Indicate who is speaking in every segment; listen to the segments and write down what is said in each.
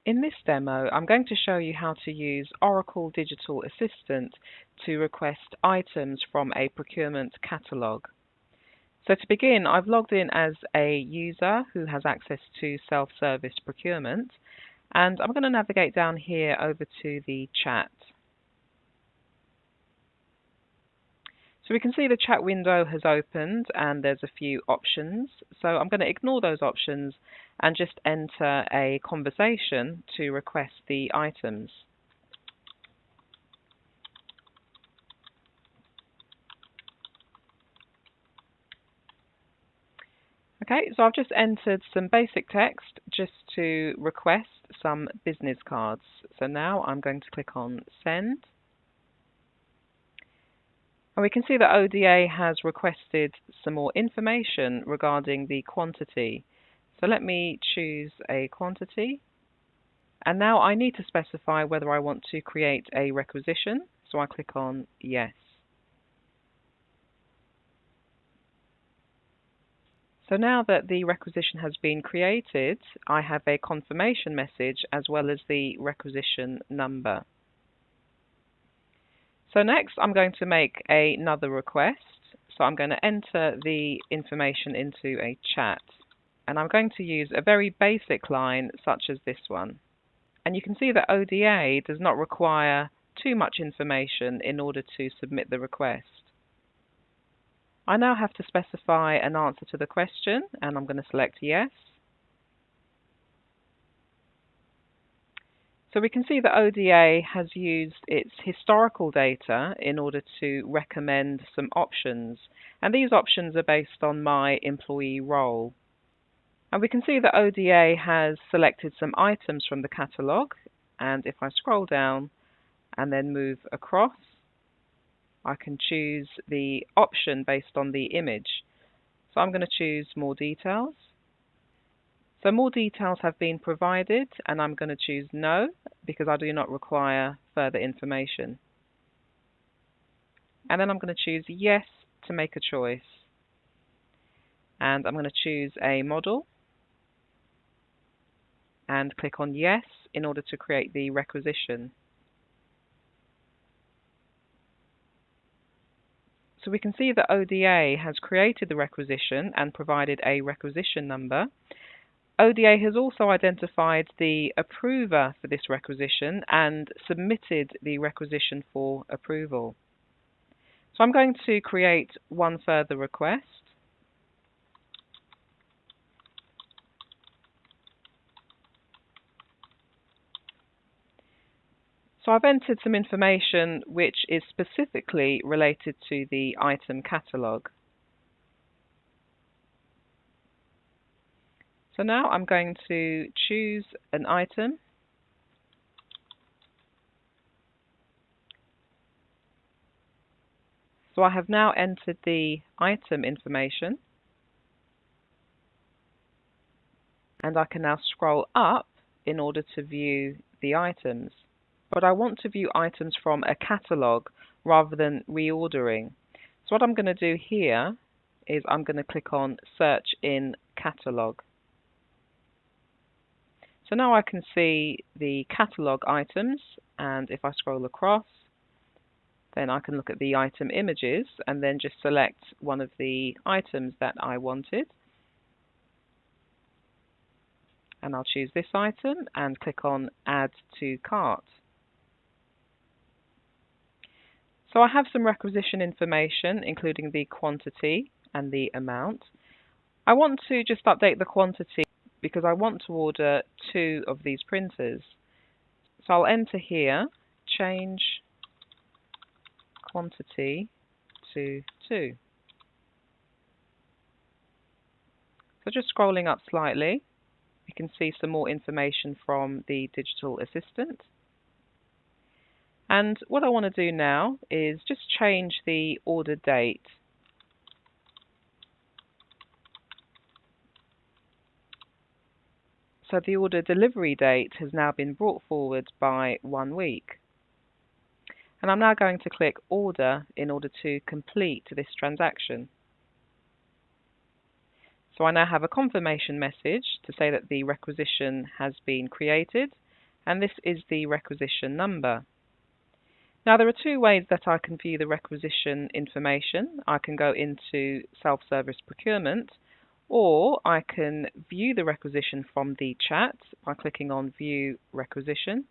Speaker 1: In this demo, I'm going to show you how to use Oracle Digital Assistant to request items from a procurement catalogue. So to begin, I've logged in as a user who has access to self-service procurement, and I'm going to navigate down here over to the chat. So we can see the chat window has opened and there's a few options. So I'm going to ignore those options and just enter a conversation to request the items. Okay, so I've just entered some basic text just to request some business cards. So now I'm going to click on send. And we can see that ODA has requested some more information regarding the quantity. So let me choose a quantity. And now I need to specify whether I want to create a requisition. So I click on yes. So now that the requisition has been created, I have a confirmation message as well as the requisition number. So next I'm going to make another request. So I'm going to enter the information into a chat. And I'm going to use a very basic line such as this one. And you can see that ODA does not require too much information in order to submit the request. I now have to specify an answer to the question, and I'm going to select yes. So we can see that ODA has used its historical data in order to recommend some options, and these options are based on my employee role. And we can see that ODA has selected some items from the catalogue, and if I scroll down and then move across, I can choose the option based on the image. So I'm going to choose more details. So more details have been provided, and I'm going to choose no because I do not require further information. And then I'm going to choose yes to make a choice. And I'm going to choose a model and click on yes in order to create the requisition. So we can see that ODA has created the requisition and provided a requisition number. ODA has also identified the approver for this requisition and submitted the requisition for approval. So I'm going to create one further request. So I've entered some information which is specifically related to the item catalogue. So now I'm going to choose an item. So I have now entered the item information, and I can now scroll up in order to view the items. But I want to view items from a catalogue rather than reordering. So what I'm going to do here is I'm going to click on Search in Catalogue. So now I can see the catalogue items, and if I scroll across, then I can look at the item images and then just select one of the items that I wanted. And I'll choose this item and click on Add to Cart. So I have some requisition information, including the quantity and the amount. I want to just update the quantity because I want to order 2 of these printers. So I'll enter here, change quantity to 2. So just scrolling up slightly, you can see some more information from the digital assistant. And what I want to do now is just change the order date. So the order delivery date has now been brought forward by 1 week. And I'm now going to click Order in order to complete this transaction. So I now have a confirmation message to say that the requisition has been created and this is the requisition number. Now there are two ways that I can view the requisition information. I can go into self-service procurement, or I can view the requisition from the chat by clicking on View Requisition.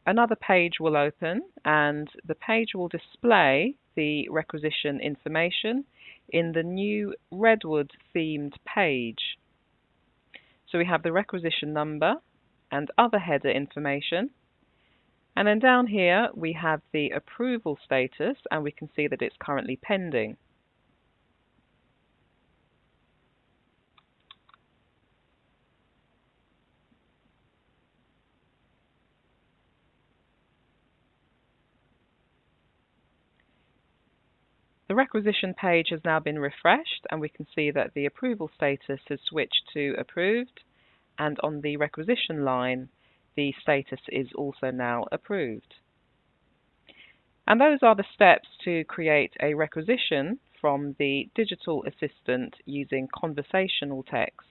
Speaker 1: Another page will open, and the page will display the requisition information in the new Redwood themed page. So we have the requisition number and other header information. And then down here we have the approval status, and we can see that it's currently pending. The requisition page has now been refreshed, and we can see that the approval status has switched to approved, and on the requisition line the status is also now approved. And those are the steps to create a requisition from the digital assistant using conversational text.